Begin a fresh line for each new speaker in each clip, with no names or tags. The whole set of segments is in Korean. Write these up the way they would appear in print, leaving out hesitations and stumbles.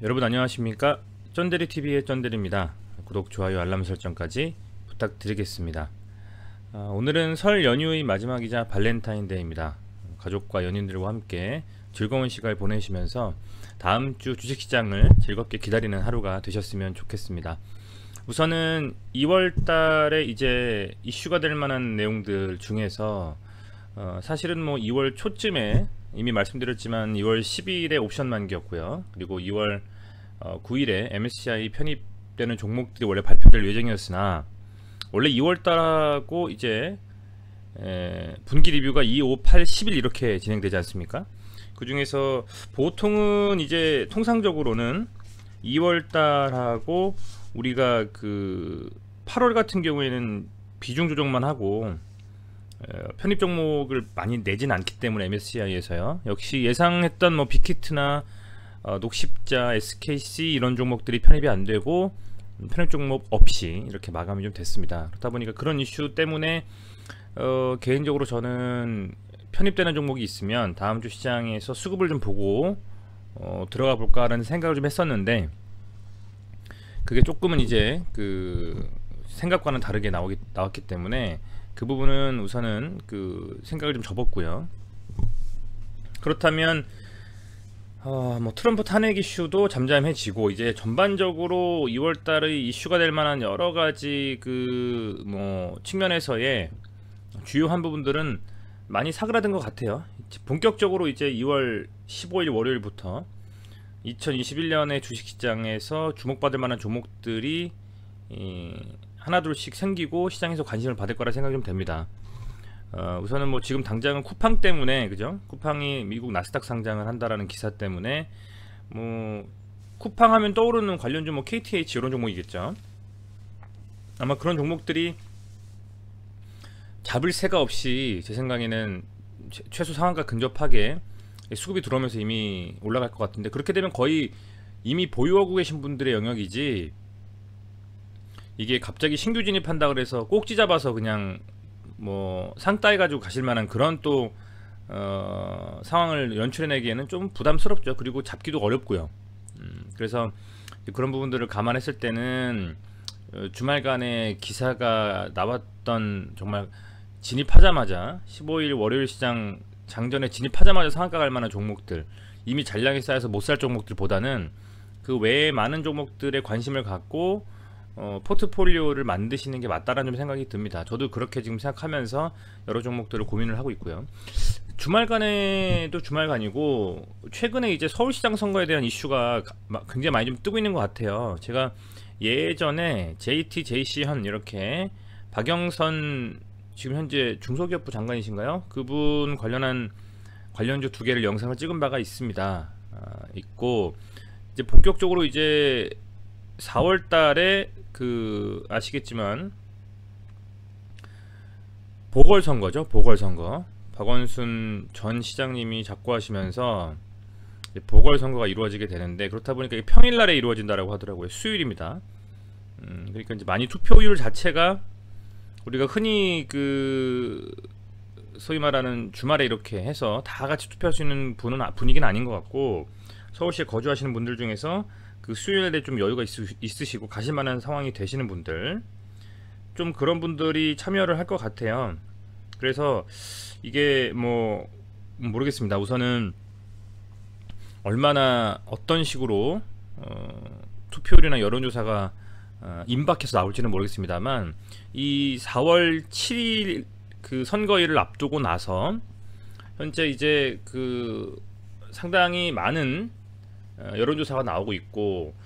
여러분 안녕하십니까? 쩐데리TV의 쩐데리입니다. 구독, 좋아요, 알람 설정까지 부탁드리겠습니다. 오늘은 설 연휴의 마지막이자 발렌타인데이입니다. 가족과 연인들과 함께 즐거운 시간 보내시면서 다음 주 주식시장을 즐겁게 기다리는 하루가 되셨으면 좋겠습니다. 우선은 2월 달에 이제 이슈가 될 만한 내용들 중에서 사실은 뭐 2월 초쯤에 이미 말씀드렸지만 2월 10일에 옵션 만기였고요. 그리고 2월 9일에 MSCI 편입되는 종목들이 원래 발표될 예정이었으나 원래 2월 달하고 이제 분기 리뷰가 2, 5, 8, 10일 이렇게 진행되지 않습니까? 그 중에서 보통은 이제 통상적으로는 2월 달하고 우리가 그 8월 같은 경우에는 비중 조정만 하고 편입 종목을 많이 내진 않기 때문에 MSCI에서요. 역시 예상했던 뭐 빅히트나 녹십자, SKC 이런 종목들이 편입이 안 되고 편입 종목 없이 이렇게 마감이 좀 됐습니다. 그렇다 보니까 그런 이슈 때문에 개인적으로 저는 편입되는 종목이 있으면 다음 주 시장에서 수급을 좀 보고 들어가 볼까라는 생각을 좀 했었는데 그게 조금은 이제 그 생각과는 다르게 나왔기 때문에 그 부분은 우선은 그 생각을 좀 접었고요. 그렇다면 뭐 트럼프 탄핵 이슈도 잠잠해지고 이제 전반적으로 2월달의 이슈가 될 만한 여러 가지 그 뭐 측면에서의 주요한 부분들은 많이 사그라든 것 같아요. 본격적으로 이제 2월 15일 월요일부터 2021년의 주식시장에서 주목받을 만한 종목들이 하나둘씩 생기고 시장에서 관심을 받을 거라 생각이 좀 됩니다. 우선은 뭐 지금 당장은 쿠팡 때문에 그죠? 쿠팡이 미국 나스닥 상장을 한다라는 기사 때문에 뭐 쿠팡 하면 떠오르는 관련주 뭐 KTH 이런 종목이겠죠. 아마 그런 종목들이 잡을 새가 없이 제 생각에는 최소 상한가 근접하게 수급이 들어오면서 이미 올라갈 것 같은데 그렇게 되면 거의 이미 보유하고 계신 분들의 영역이지 이게 갑자기 신규 진입한다 그래서 꼭지 잡아서 그냥 뭐 상따해 가지고 가실 만한 그런 또 상황을 연출해내기에는 좀 부담스럽죠. 그리고 잡기도 어렵고요. 그래서 그런 부분들을 감안했을 때는 주말간에 기사가 나왔던 정말 진입하자마자 15일 월요일 시장 장전에 진입하자마자 상한가 갈 만한 종목들 이미 잔량이 쌓여서 못 살 종목들보다는 그 외에 많은 종목들에 관심을 갖고 포트폴리오를 만드시는 게 맞다라는 생각이 듭니다. 저도 그렇게 지금 생각하면서 여러 종목들을 고민을 하고 있고요. 주말간에도 주말간이고 최근에 이제 서울시장 선거에 대한 이슈가 굉장히 많이 좀 뜨고 있는 것 같아요. 제가 예전에 JT, JC현 이렇게 박영선 지금 현재 중소기업부 장관이신가요? 그분 관련한 관련주 두 개를 영상을 찍은 바가 있습니다. 있고 이제 본격적으로 이제 4월 달에 그 아시겠지만 보궐선거죠. 보궐선거. 박원순 전 시장님이 작고하시면서 보궐선거가 이루어지게 되는데 그렇다 보니까 이게 평일날에 이루어진다라고 하더라고요. 수요일입니다. 그러니까 이제 많이 투표율 자체가 우리가 흔히 그 소위 말하는 주말에 이렇게 해서 다 같이 투표할 수 있는 분위기는 아닌 것 같고 서울시에 거주하시는 분들 중에서 그 수요일에 좀 여유가 있으시고 가실 만한 상황이 되시는 분들 좀 그런 분들이 참여를 할 것 같아요. 그래서 이게 뭐 모르겠습니다. 우선은 얼마나 어떤 식으로 투표율이나 여론조사가 임박해서 나올지는 모르겠습니다만 이 4월 7일 그 선거일을 앞두고 나서 현재 이제 그 상당히 많은 여론조사가 나오고 있고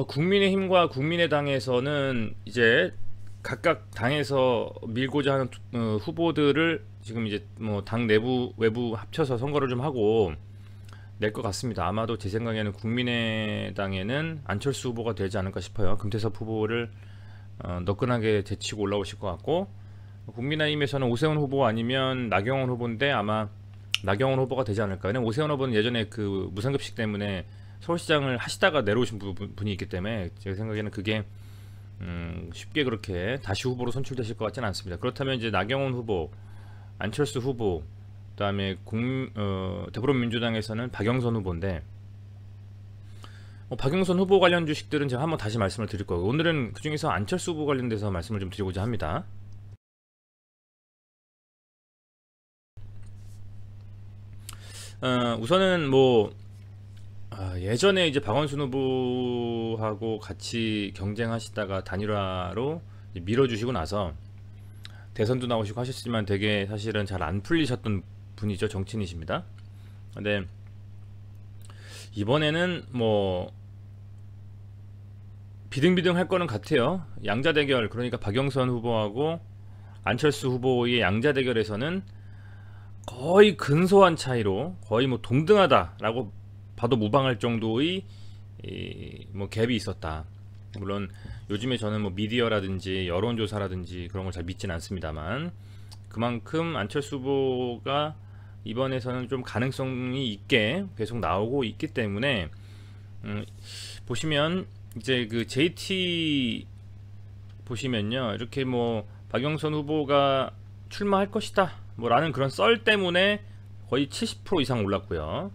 국민의힘과 국민의당에서는 이제 각각 당에서 밀고자 하는 후보들을 지금 이제 뭐 당 내부 외부 합쳐서 선거를 좀 하고 낼 것 같습니다. 아마도 제 생각에는 국민의당에는 안철수 후보가 되지 않을까 싶어요. 금태섭 후보를 너끈하게 제치고 올라오실 것 같고 국민의힘에서는 오세훈 후보 아니면 나경원 후보인데 아마 나경원 후보가 되지 않을까. 왜냐면 오세훈 후보는 예전에 그 무상급식 때문에 서울시장을 하시다가 내려오신 분이 있기 때문에 제 생각에는 그게 쉽게 그렇게 다시 후보로 선출되실 것 같지는 않습니다. 그렇다면 이제 나경원 후보, 안철수 후보, 그다음에 더불어민주당에서는 박영선 후보인데 박영선 후보 관련 주식들은 제가 한번 다시 말씀을 드릴 거고, 오늘은 그 중에서 안철수 후보 관련돼서 말씀을 좀 드리고자 합니다. 우선은 예전에 이제 박원순 후보하고 같이 경쟁하시다가 단일화로 밀어주시고 나서 대선도 나오시고 하셨지만 되게 사실은 잘 안 풀리셨던 분이죠. 정치인이십니다. 근데 이번에는 비등비등 할 거는 같아요. 양자 대결, 그러니까 박영선 후보하고 안철수 후보의 양자 대결에서는 거의 근소한 차이로 거의 동등하다라고 봐도 무방할 정도의 갭이 있었다. 물론 요즘에 저는 미디어라든지 여론조사라든지 그런 걸 잘 믿진 않습니다만, 그만큼 안철수 후보가 이번에서는 좀 가능성이 있게 계속 나오고 있기 때문에, 보시면 이제 그 JT 보시면요, 이렇게 박영선 후보가 출마할 것이다 라는 그런 썰 때문에 거의 70% 이상 올랐고요.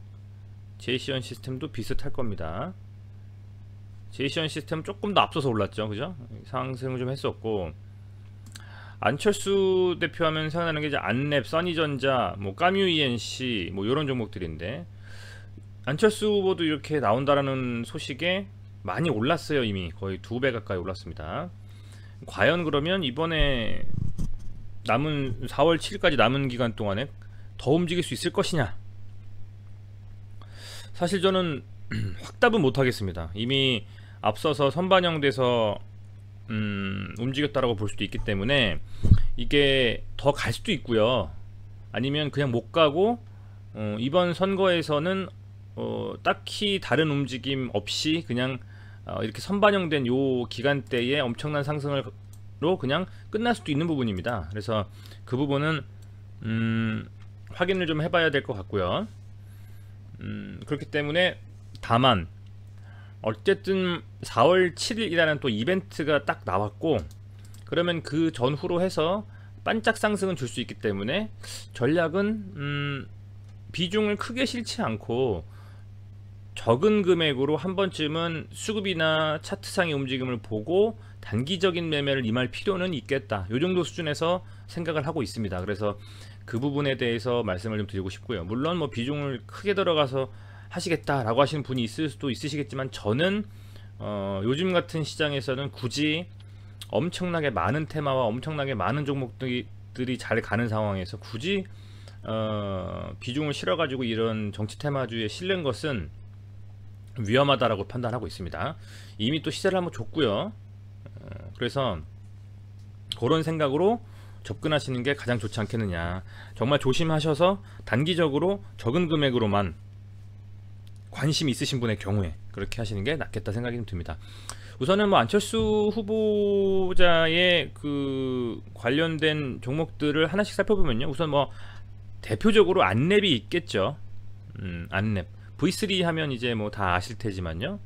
제이시언 시스템도 비슷할 겁니다. 제이시언 시스템 조금 더 앞서서 올랐죠, 그죠? 상승을 좀 했었고, 안철수 대표하면 생각나는 게 이제 안랩, 써니전자, 까뮤 ENC 이런 종목들인데, 안철수 후보도 이렇게 나온다라는 소식에 많이 올랐어요. 이미 거의 2배 가까이 올랐습니다. 과연 그러면 이번에 남은 4월 7일까지 남은 기간 동안에 더 움직일 수 있을 것이냐? 사실 저는 확답은 못하겠습니다. 이미 앞서서 선반영돼서 움직였다라고 볼 수도 있기 때문에 이게 더 갈 수도 있고요. 아니면 그냥 못 가고 이번 선거에서는 딱히 다른 움직임 없이 그냥 이렇게 선반영된 요 기간대에 엄청난 상승으로 그냥 끝날 수도 있는 부분입니다. 그래서 그 부분은 확인을 좀 해봐야 될 것 같고요. 그렇기 때문에 다만 어쨌든 4월 7일이라는 또 이벤트가 딱 나왔고, 그러면 그 전후로 해서 반짝 상승은 줄 수 있기 때문에 전략은 비중을 크게 실지 않고 적은 금액으로 한 번쯤은 수급이나 차트상의 움직임을 보고 단기적인 매매를 임할 필요는 있겠다, 요 정도 수준에서 생각을 하고 있습니다. 그래서 그 부분에 대해서 말씀을 좀 드리고 싶고요. 물론 비중을 크게 들어가서 하시겠다라고 하시는 분이 있을 수도 있으시겠지만, 저는 요즘 같은 시장에서는 굳이 엄청나게 많은 테마와 엄청나게 많은 종목들이 잘 가는 상황에서 굳이 비중을 실어가지고 이런 정치 테마주에 실는 것은 위험하다라고 판단하고 있습니다. 이미 또 시세를 한번 줬고요. 그래서 그런 생각으로 접근하시는 게 가장 좋지 않겠느냐. 정말 조심하셔서 단기적으로 적은 금액으로만 관심 있으신 분의 경우에 그렇게 하시는 게 낫겠다 생각이 좀 듭니다. 우선은 안철수 후보자의 그 관련된 종목들을 하나씩 살펴보면요, 우선 대표적으로 안랩이 있겠죠. 안랩 V3 하면 이제 다 아실 테지만요,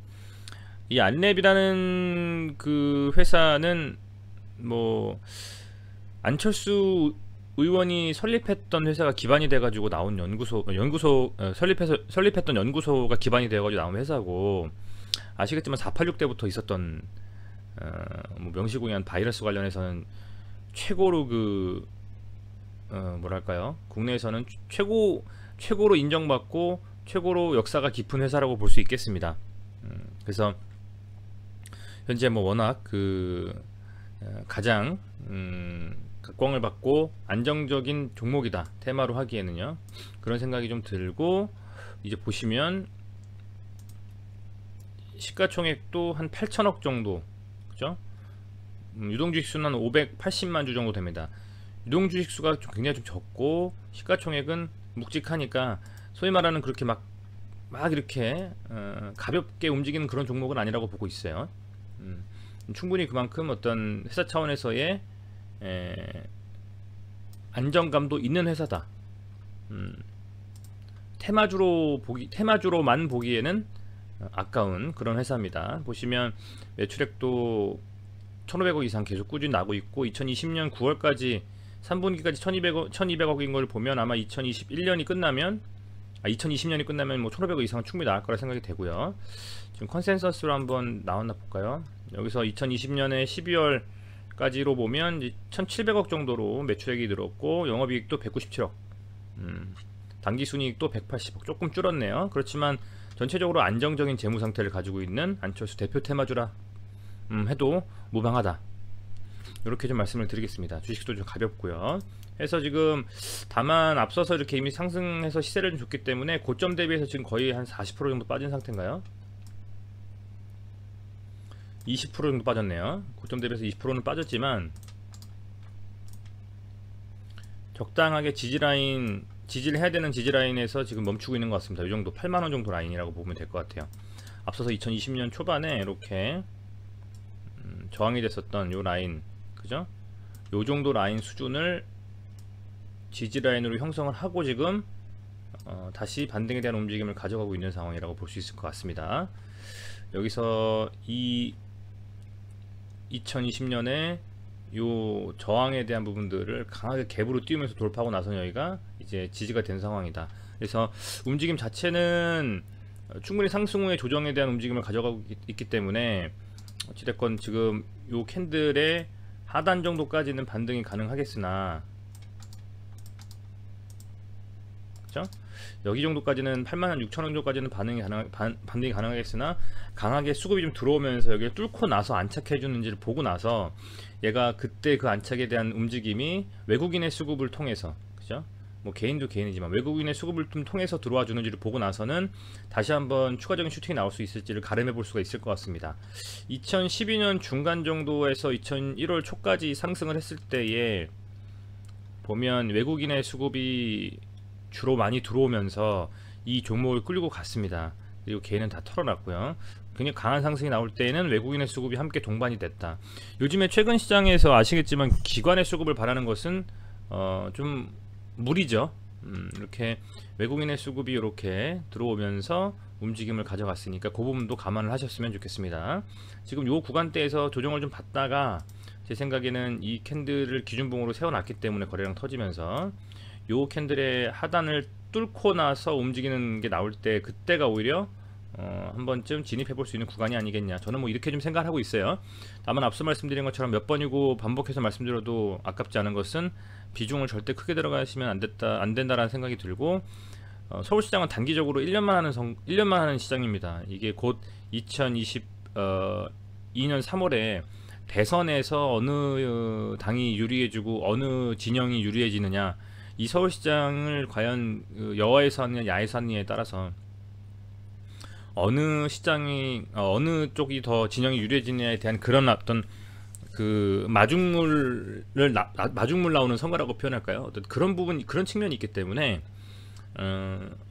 이 안랩이라는 그 회사는 안철수 의원이 설립했던 회사가 기반이 돼가지고 나온 설립했던 연구소가 기반이 돼가지고 나온 회사고, 아시겠지만 486 때부터 있었던 명시공연 바이러스 관련해서는 최고로 뭐랄까요, 국내에서는 최고로 인정받고 최고로 역사가 깊은 회사라고 볼 수 있겠습니다. 그래서 현재 워낙 가장 각광을 받고 안정적인 종목이다, 테마로 하기에는요, 그런 생각이 좀 들고, 이제 보시면 시가총액도 한 8천억 정도, 그죠? 유동주식수는 한 580만 주 정도 됩니다. 유동주식수가 굉장히 좀 적고 시가총액은 묵직하니까 소위 말하는 그렇게 막 이렇게 가볍게 움직이는 그런 종목은 아니라고 보고 있어요. 충분히 그만큼 어떤 회사 차원에서의 안정감도 있는 회사다. 테마주로만 보기에는 아까운 그런 회사입니다. 보시면 매출액도 1,500억 이상 계속 꾸준히 나고 있고, 2020년 9월까지 3분기까지 1,200억인 걸 보면 아마 2021년이 끝나면 2020년이 끝나면 뭐 1500억 이상은 충분히 나올 거라 생각이 되고요. 지금 컨센서스로 한번 나왔나 볼까요? 여기서 2020년에 12월까지로 보면 1700억 정도로 매출액이 늘었고 영업이익도 197억, 당기순이익도 180억, 조금 줄었네요. 그렇지만 전체적으로 안정적인 재무 상태를 가지고 있는 안철수 대표 테마주라 해도 무방하다, 이렇게 좀 말씀을 드리겠습니다. 주식도 좀 가볍고요. 해서 지금 다만 앞서서 이렇게 이미 상승해서 시세를 좀 줬기 때문에 고점 대비해서 지금 거의 한 40% 정도 빠진 상태인가요? 20% 정도 빠졌네요. 고점 대비해서 20%는 빠졌지만 적당하게 지지라인, 지지를 해야 되는 지지라인에서 지금 멈추고 있는 것 같습니다. 이 정도 8만원 정도 라인이라고 보면 될 것 같아요. 앞서서 2020년 초반에 이렇게 저항이 됐었던 요 라인, 그죠? 요 정도 라인 수준을 지지라인으로 형성을 하고 지금 다시 반등에 대한 움직임을 가져가고 있는 상황이라고 볼 수 있을 것 같습니다. 여기서 이 2020년에 요 저항에 대한 부분들을 강하게 갭으로 띄우면서 돌파하고 나서 여기가 이제 지지가 된 상황이다. 그래서 움직임 자체는 충분히 상승 후에 조정에 대한 움직임을 가져가고 있기 때문에 어찌됐건 지금 요 캔들의 하단 정도까지는 반등이 가능하겠으나, 그죠? 여기 정도까지는 86,000원 정도까지는 반등이 가능하겠으나 강하게 수급이 좀 들어오면서 여기를 뚫고 나서 안착해 주는지를 보고 나서 얘가 그때 그 안착에 대한 움직임이 외국인의 수급을 통해서, 그죠? 뭐 개인도 개인이지만 외국인의 수급을 좀 통해서 들어와 주는지를 보고 나서는 다시 한번 추가적인 슈팅이 나올 수 있을지를 가름해 볼 수가 있을 것 같습니다. 2012년 중간 정도에서 2001월 초까지 상승을 했을 때에 보면 외국인의 수급이 주로 많이 들어오면서 이 종목을 끌고 갔습니다. 그리고 개인은 다 털어놨고요. 굉장히 강한 상승이 나올 때에는 외국인의 수급이 함께 동반이 됐다. 요즘에 최근 시장에서 아시겠지만 기관의 수급을 바라는 것은 좀 무리죠. 이렇게 외국인의 수급이 이렇게 들어오면서 움직임을 가져갔으니까 그 부분도 감안을 하셨으면 좋겠습니다. 지금 요 구간대에서 조정을 좀 받다가 제 생각에는 이 캔들을 기준봉으로 세워놨기 때문에 거래량 터지면서 요 캔들의 하단을 뚫고 나서 움직이는 게 나올 때, 그때가 오히려 한 번쯤 진입해 볼 수 있는 구간이 아니겠냐, 저는 뭐 이렇게 좀 생각하고 있어요. 다만 앞서 말씀드린 것처럼 몇 번이고 반복해서 말씀드려도 아깝지 않은 것은 비중을 절대 크게 들어가시면 안 된다라는 생각이 들고, 서울시장은 단기적으로 1년만 하는 시장입니다. 이게 곧 2022년 3월에 대선에서 어느 당이 유리해지고 어느 진영이 유리해지느냐, 이 서울시장을 과연 여와에서 하느냐 야에서 하느냐에 따라서 어느 시장이 어느 쪽이 더 진영이 유리해지느냐에 대한 그런 어떤 그 마중물 나오는 선거라고 표현할까요? 어떤 그런 부분, 그런 측면이 있기 때문에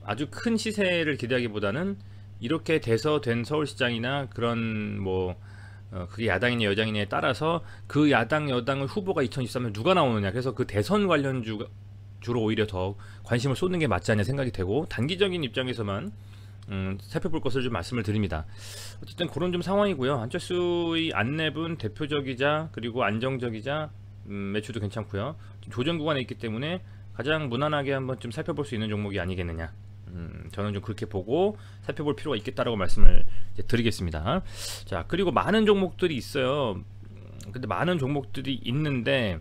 아주 큰 시세를 기대하기보다는 이렇게 돼서 된 서울시장이나 그런 뭐 그게 야당이냐 여당이냐에 따라서 그 야당 여당의 후보가 2023년 누가 나오느냐, 그래서 그 대선 관련 주로 오히려 더 관심을 쏟는 게 맞지 않냐 생각이 되고, 단기적인 입장에서만 살펴볼 것을 좀 말씀을 드립니다. 어쨌든 그런 좀 상황이고요. 안철수의 안랩은 대표적이자 그리고 안정적이자 매출도 괜찮고요. 조정 구간에 있기 때문에 가장 무난하게 한번 좀 살펴볼 수 있는 종목이 아니겠느냐, 저는 좀 그렇게 보고 살펴볼 필요가 있겠다라고 말씀을 이제 드리겠습니다. 자, 그리고 많은 종목들이 있어요. 근데 많은 종목들이 있는데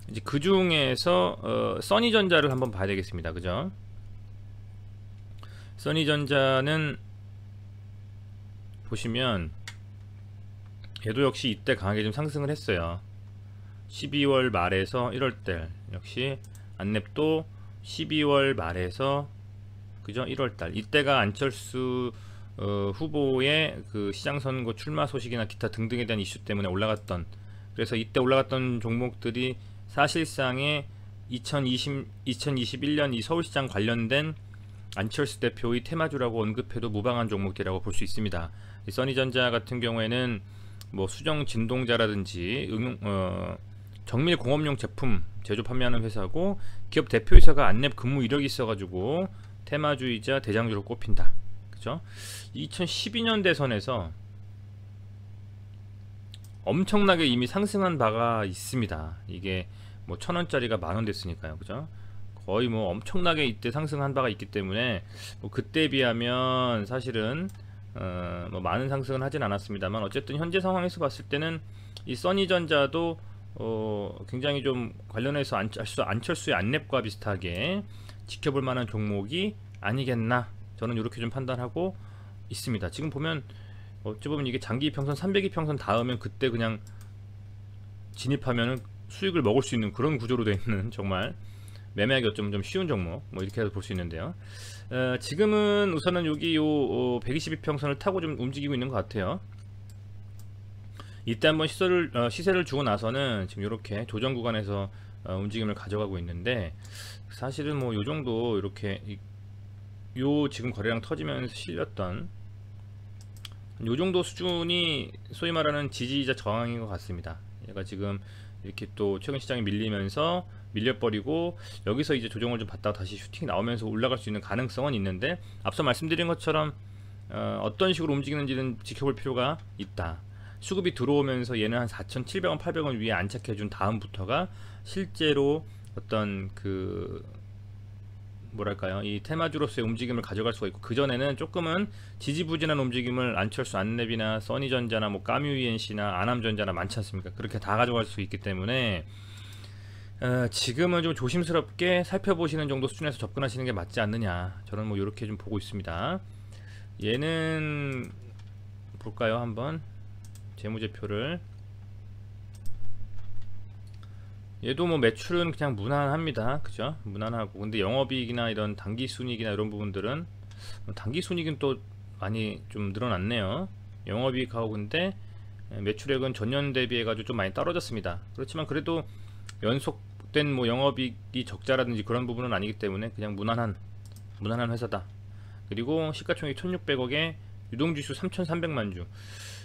이제 그 중에서 써니전자를 한번 봐야 되겠습니다. 그죠? 써니전자는 보시면 얘도 역시 이때 강하게 좀 상승을 했어요. 12월 말에서 1월달 역시 안랩도 12월 말에서, 그죠? 1월달 이때가 안철수 후보의 그 시장선거 출마 소식이나 기타 등등에 대한 이슈 때문에 올라갔던, 그래서 이때 올라갔던 종목들이 사실상의 2021년 이 서울시장 관련된 안철수 대표의 테마주라고 언급해도 무방한 종목들이라고 볼 수 있습니다. 이 써니전자 같은 경우에는 뭐 수정 진동자라든지 정밀 공업용 제품 제조 판매하는 회사고, 기업 대표이사가 안랩 근무 이력이 있어가지고 테마주이자 대장주로 꼽힌다. 그죠? 2012년 대선에서 엄청나게 이미 상승한 바가 있습니다. 이게 뭐 1,000원짜리가 만원 됐으니까요. 그죠? 거의 뭐 엄청나게 이때 상승한 바가 있기 때문에 뭐 그때에 비하면 사실은 뭐 많은 상승은 하진 않았습니다만, 어쨌든 현재 상황에서 봤을 때는 이 써니전자도 굉장히 좀 관련해서 안철수의 안랩과 비슷하게 지켜볼 만한 종목이 아니겠나, 저는 이렇게 좀 판단하고 있습니다. 지금 보면 어찌 보면 이게 장기 이평선 300이평선 닿으면 그때 그냥 진입하면 수익을 먹을 수 있는 그런 구조로 되어 있는, 정말 매매하기 어쩌면 좀 쉬운 종목, 뭐 이렇게 볼 수 있는데요. 지금은 우선은 여기 요 122평선을 타고 좀 움직이고 있는 것 같아요. 이때 한번 시세를 주고 나서는 지금 이렇게 조정 구간에서 움직임을 가져가고 있는데, 사실은 뭐 요 정도 이렇게 요 지금 거래량 터지면서 실렸던 요 정도 수준이 소위 말하는 지지이자 저항인 것 같습니다. 얘가 지금 이렇게 또 최근 시장이 밀리면서 밀려버리고 여기서 이제 조정을 좀 받다가 다시 슈팅이 나오면서 올라갈 수 있는 가능성은 있는데, 앞서 말씀드린 것처럼 어떤 식으로 움직이는지는 지켜볼 필요가 있다. 수급이 들어오면서 얘는 한 4,700원, 800원 위에 안착해준 다음부터가 실제로 어떤 그 뭐랄까요, 이 테마주로서의 움직임을 가져갈 수가 있고, 그 전에는 조금은 지지부진한 움직임을 안철수 안랩이나 써니전자나 뭐 까뮤이엔씨나 아남전자나 많지 않습니까? 그렇게 다 가져갈 수 있기 때문에 지금은 좀 조심스럽게 살펴보시는 정도 수준에서 접근하시는 게 맞지 않느냐, 저는 뭐 이렇게 좀 보고 있습니다. 얘는 볼까요, 한번 재무제표를. 얘도 뭐 매출은 그냥 무난합니다. 그죠? 무난하고, 근데 영업이익이나 이런 당기순이익이나 이런 부분들은, 당기순이익은 또 많이 좀 늘어났네요. 영업이익하고. 근데 매출액은 전년 대비해 가지고 좀 많이 떨어졌습니다. 그렇지만 그래도 연속된 뭐 영업이익이 적자라든지 그런 부분은 아니기 때문에 그냥 무난한 회사다. 그리고 시가총액 1600억에 유동주식 3300만주.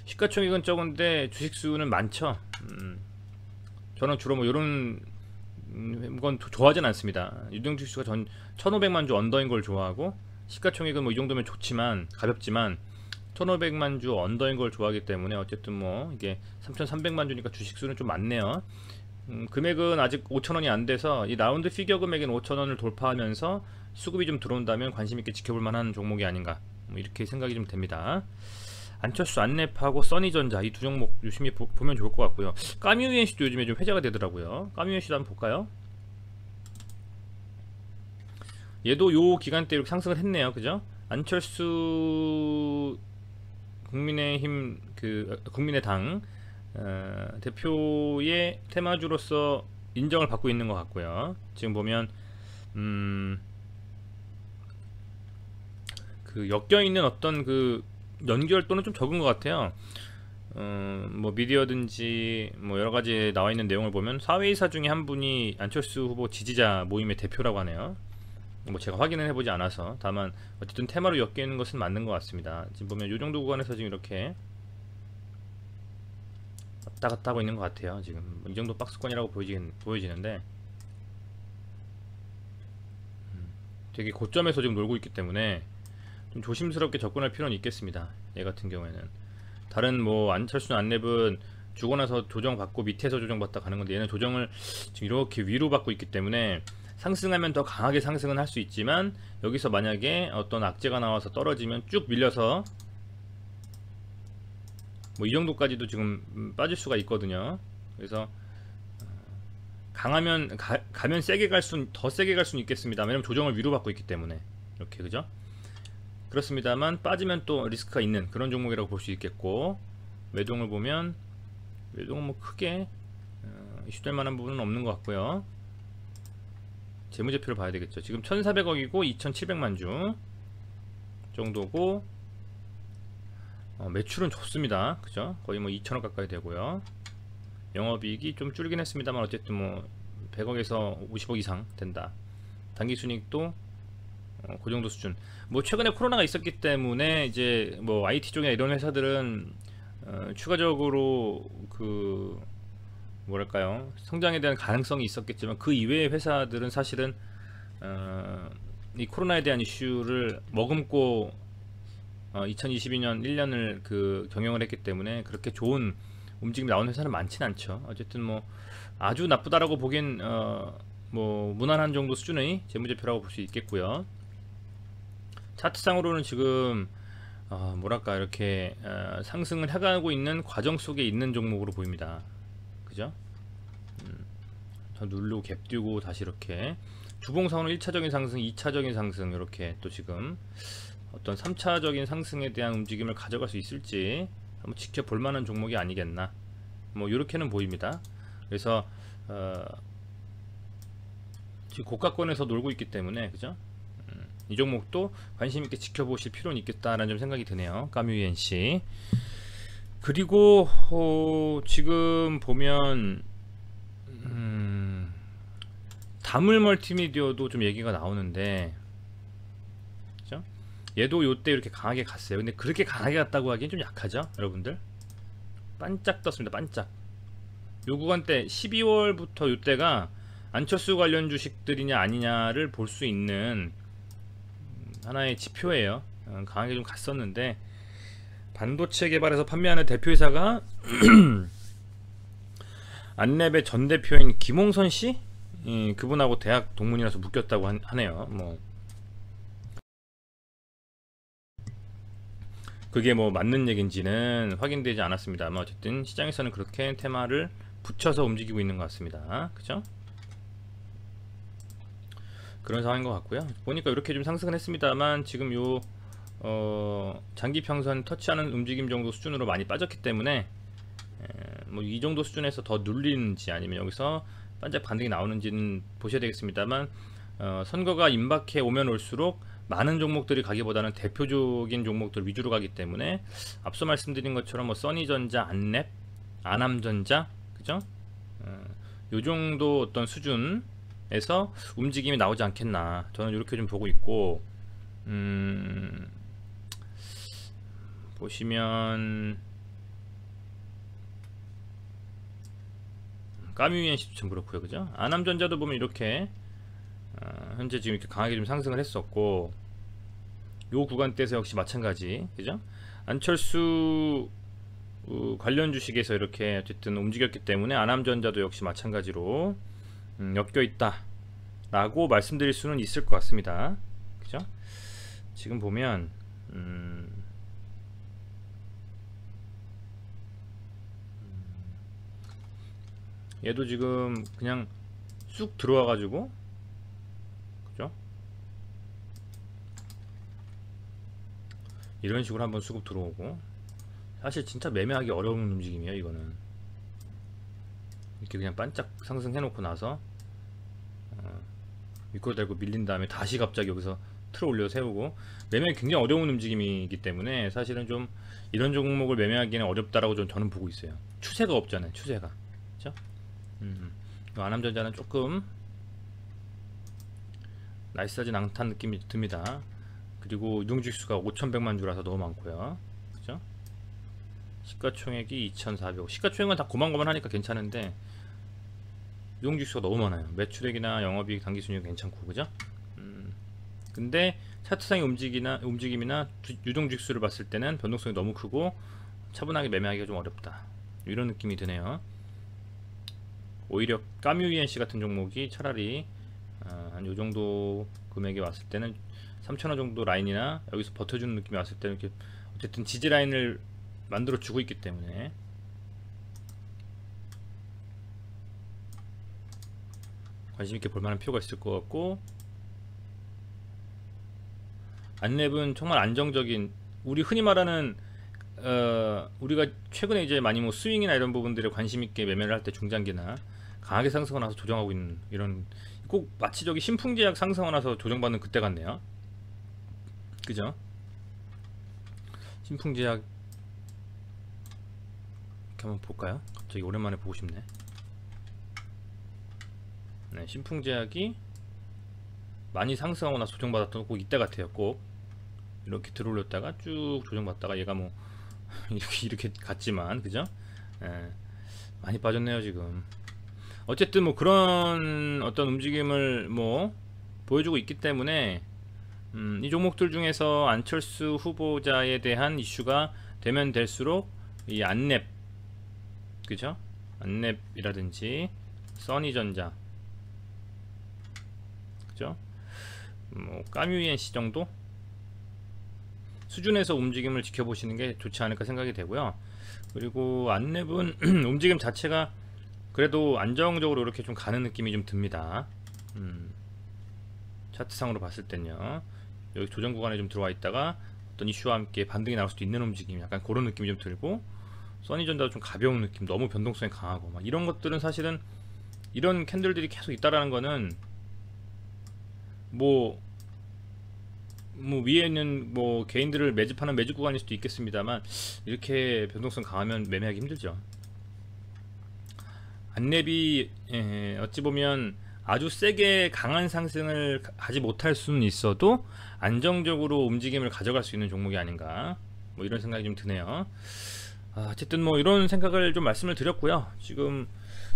시가총액은 적은데 주식수는 많죠. 저는 주로 뭐 이런 건 좋아하진 않습니다. 유동주식수가 전 1500만주 언더인 걸 좋아하고, 시가총액은 뭐 이 정도면 좋지만 가볍지만 1500만주 언더인 걸 좋아하기 때문에, 어쨌든 뭐 이게 3300만주니까 주식수는 좀 많네요. 금액은 아직 5천원이 안 돼서 이 라운드 피겨 금액은 5천원을 돌파하면서 수급이 좀 들어온다면 관심있게 지켜볼 만한 종목이 아닌가, 뭐 이렇게 생각이 좀 됩니다. 안철수 안랩하고 써니전자 이 두 종목 유심히 보면 좋을 것 같고요. 까뮤이엔씨도 요즘에 좀 회자가 되더라고요. 까뮤이엔씨도 한번 볼까요? 얘도 요 기간대 이렇게 상승을 했네요. 그죠? 안철수 국민의힘 국민의당 대표의 테마주로서 인정을 받고 있는 것 같고요. 지금 보면 그 엮여있는 어떤 그 연결도는 좀 적은 것 같아요. 뭐 미디어든지 뭐 여러가지 나와있는 내용을 보면 사회이사 중에 한 분이 안철수 후보 지지자 모임의 대표라고 하네요. 뭐 제가 확인은 해보지 않아서, 다만 어쨌든 테마로 엮여있는 것은 맞는 것 같습니다. 지금 보면 이 정도 구간에서 지금 이렇게 왔다 갔다 하고 있는 것 같아요. 지금 이 정도 박스권이라고 보여지는데 되게 고점에서 지금 놀고 있기 때문에 좀 조심스럽게 접근할 필요는 있겠습니다. 얘 같은 경우에는 다른 뭐 안철수 안랩은 주고 나서 조정받고 밑에서 조정받다 가는 건데, 얘는 조정을 지금 이렇게 위로 받고 있기 때문에 상승하면 더 강하게 상승은 할 수 있지만, 여기서 만약에 어떤 악재가 나와서 떨어지면 쭉 밀려서 뭐 이 정도까지도 지금 빠질 수가 있거든요. 그래서 가면 세게 더 세게 갈 수는 있겠습니다. 왜냐면 조정을 위로 받고 있기 때문에 이렇게, 그죠? 그렇습니다만 빠지면 또 리스크가 있는 그런 종목이라고 볼 수 있겠고, 매동을 보면 매동은 뭐 크게 이슈될 만한 부분은 없는 것 같고요. 재무제표를 봐야 되겠죠. 지금 1400억이고 2700만주 정도고, 매출은 좋습니다. 그죠? 거의 뭐 2천억 가까이 되고요. 영업이익이 좀 줄긴 했습니다만 어쨌든 뭐 100억에서 50억 이상 된다. 당기순이익도 그 정도 수준. 뭐 최근에 코로나가 있었기 때문에 이제 뭐 IT 쪽이나 이런 회사들은 추가적으로 그 뭐랄까요, 성장에 대한 가능성이 있었겠지만, 그 이외의 회사들은 사실은 이 코로나에 대한 이슈를 머금고 2022년 1년을 그 경영을 했기 때문에 그렇게 좋은 움직임이 나오는 회사는 많진 않죠. 어쨌든 뭐 아주 나쁘다라고 보기엔 뭐 무난한 정도 수준의 재무제표라고 볼 수 있겠고요. 차트상으로는 지금 뭐랄까 이렇게 상승을 해가고 있는 과정 속에 있는 종목으로 보입니다. 그죠? 더 누르고 갭 띄우고 다시 이렇게 주봉상으로 1차적인 상승, 2차적인 상승, 이렇게 또 지금 어떤 3차적인 상승에 대한 움직임을 가져갈 수 있을지 한번 지켜볼 만한 종목이 아니겠나, 뭐 이렇게는 보입니다. 그래서 지금 고가권에서 놀고 있기 때문에, 그죠? 이 종목도 관심 있게 지켜보실 필요는 있겠다라는 좀 생각이 드네요. 까뮤이엔씨. 그리고 지금 보면 다물 멀티미디어도 좀 얘기가 나오는데, 그죠? 얘도 요때 이렇게 강하게 갔어요. 근데 그렇게 강하게 갔다고 하기엔 좀 약하죠, 여러분들? 반짝 떴습니다. 반짝. 요 구간대 12월부터 요때가 안철수 관련 주식들이냐 아니냐를 볼 수 있는 하나의 지표예요. 강하게 좀 갔었는데, 반도체 개발해서 판매하는 대표이사가 안랩의 전 대표인 김홍선 씨? 그분하고 대학 동문이라서 묶였다고 하네요. 뭐 그게 뭐 맞는 얘기인지는 확인되지 않았습니다만, 어쨌든 시장에서는 그렇게 테마를 붙여서 움직이고 있는 것 같습니다. 그죠? 그런 상황인 것 같고요. 보니까 이렇게 좀 상승을 했습니다만, 지금 요 장기 평선 터치하는 움직임 정도 수준으로 많이 빠졌기 때문에 뭐 이 정도 수준에서 더 눌리는지 아니면 여기서 반짝 반등이 나오는지는 보셔야 되겠습니다만, 선거가 임박해 오면 올수록 많은 종목들이 가기보다는 대표적인 종목들 위주로 가기 때문에, 앞서 말씀드린 것처럼 뭐 써니전자, 안랩, 아남전자, 그죠? 요 정도 어떤 수준에서 움직임이 나오지 않겠나, 저는 이렇게 좀 보고 있고, 보시면 까뮤이엔씨도 참 그렇고요. 그죠? 아남전자도 보면 이렇게 현재 지금 이렇게 강하게 좀 상승을 했었고, 요 구간대에서 역시 마찬가지, 그죠? 안철수 관련 주식에서 이렇게 어쨌든 움직였기 때문에 아남전자도 역시 마찬가지로 엮여 있다 라고 말씀드릴 수는 있을 것 같습니다. 그죠? 지금 보면 얘도 지금 그냥 쑥 들어와 가지고, 그죠? 이런 식으로 한번 수급 들어오고, 사실 진짜 매매하기 어려운 움직임이에요. 이거는 이렇게 그냥 반짝 상승해 놓고 나서 밑으로 달고 밀린 다음에 다시 갑자기 여기서 틀어 올려 세우고, 매매하기 굉장히 어려운 움직임이기 때문에 사실은 좀 이런 종목을 매매하기는 어렵다라고 좀 저는 보고 있어요. 추세가 없잖아요. 추세가. 그죠? 아남전자는 조금 나이스하진 않다는 느낌이 듭니다. 그리고 유동주식수가 5100만 주라서 너무 많고요. 그죠? 시가총액이 2400. 시가총액은 다 고만고만하니까 괜찮은데 유동주식수가 너무 많아요. 매출액이나 영업이익, 당기순이익 괜찮고, 그죠? 근데 차트상의 움직임이나 유동주식수를 봤을 때는 변동성이 너무 크고 차분하게 매매하기가 좀 어렵다, 이런 느낌이 드네요. 오히려 까뮤이엔씨 같은 종목이 차라리 한 요정도 금액에 왔을 때는 3,000원 정도 라인이나 여기서 버텨주는 느낌이 왔을 때는 이렇게 어쨌든 지지 라인을 만들어 주고 있기 때문에 관심있게 볼만한 필요가 있을 것 같고, 안랩은 정말 안정적인, 우리 흔히 말하는 우리가 최근에 이제 많이 뭐 스윙이나 이런 부분들에 관심있게 매매를 할 때 중장기나 강하게 상승하고 나서 조정하고 있는, 이런, 꼭 마치 저기 신풍제약 상승하고 나서 조정받는 그때 같네요. 그죠? 신풍제약 이렇게 한번 볼까요? 갑자기 오랜만에 보고 싶네. 네, 신풍제약이 많이 상승하고 나서 조정받았던 꼭 이때 같아요. 꼭 이렇게 들어올렸다가 쭉 조정받다가 얘가 뭐 이렇게 갔지만, 그죠? 예, 많이 빠졌네요 지금. 어쨌든 뭐 그런 어떤 움직임을 뭐 보여주고 있기 때문에 이 종목들 중에서 안철수 후보자에 대한 이슈가 되면 될수록 이 안랩, 그죠? 안랩이라든지 써니전자, 그죠? 뭐 까뮤엔씨 정도 수준에서 움직임을 지켜보시는 게 좋지 않을까 생각이 되고요. 그리고 안랩은 움직임 자체가 그래도 안정적으로 이렇게 좀 가는 느낌이 좀 듭니다. 차트상으로 봤을 땐요. 여기 조정 구간에 좀 들어와 있다가 어떤 이슈와 함께 반등이 나올 수도 있는 움직임, 약간 그런 느낌이 좀 들고, 써니전자도 좀 가벼운 느낌, 너무 변동성이 강하고 막 이런 것들은 사실은 이런 캔들들이 계속 있다라는 거는 뭐 위에 있는 뭐 개인들을 매집하는 매집 구간일 수도 있겠습니다만 이렇게 변동성 강하면 매매하기 힘들죠. 안랩이 어찌 보면 아주 세게 강한 상승을 하지 못할 수는 있어도 안정적으로 움직임을 가져갈 수 있는 종목이 아닌가, 뭐 이런 생각이 좀 드네요. 어쨌든 뭐 이런 생각을 좀 말씀을 드렸고요. 지금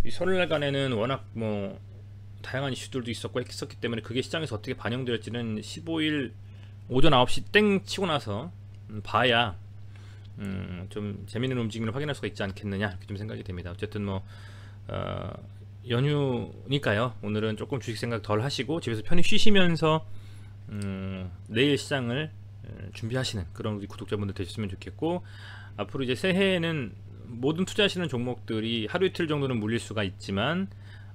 이 설날간에는 워낙 뭐 다양한 이슈들도 있었고 했었기 때문에 그게 시장에서 어떻게 반영될지는 15일 오전 9시 땡 치고 나서 봐야 좀 재밌는 움직임을 확인할 수가 있지 않겠느냐, 이렇게 좀 생각이 됩니다. 어쨌든 뭐 연휴니까요. 오늘은 조금 주식 생각 덜 하시고 집에서 편히 쉬시면서 내일 시장을 준비하시는 그런 우리 구독자분들 되셨으면 좋겠고, 앞으로 이제 새해에는 모든 투자하시는 종목들이 하루 이틀 정도는 물릴 수가 있지만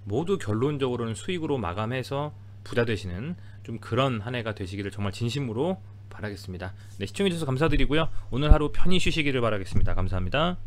모두 결론적으로는 수익으로 마감해서 부자 되시는 좀 그런 한 해가 되시기를 정말 진심으로 바라겠습니다. 네, 시청해주셔서 감사드리고요. 오늘 하루 편히 쉬시기를 바라겠습니다. 감사합니다.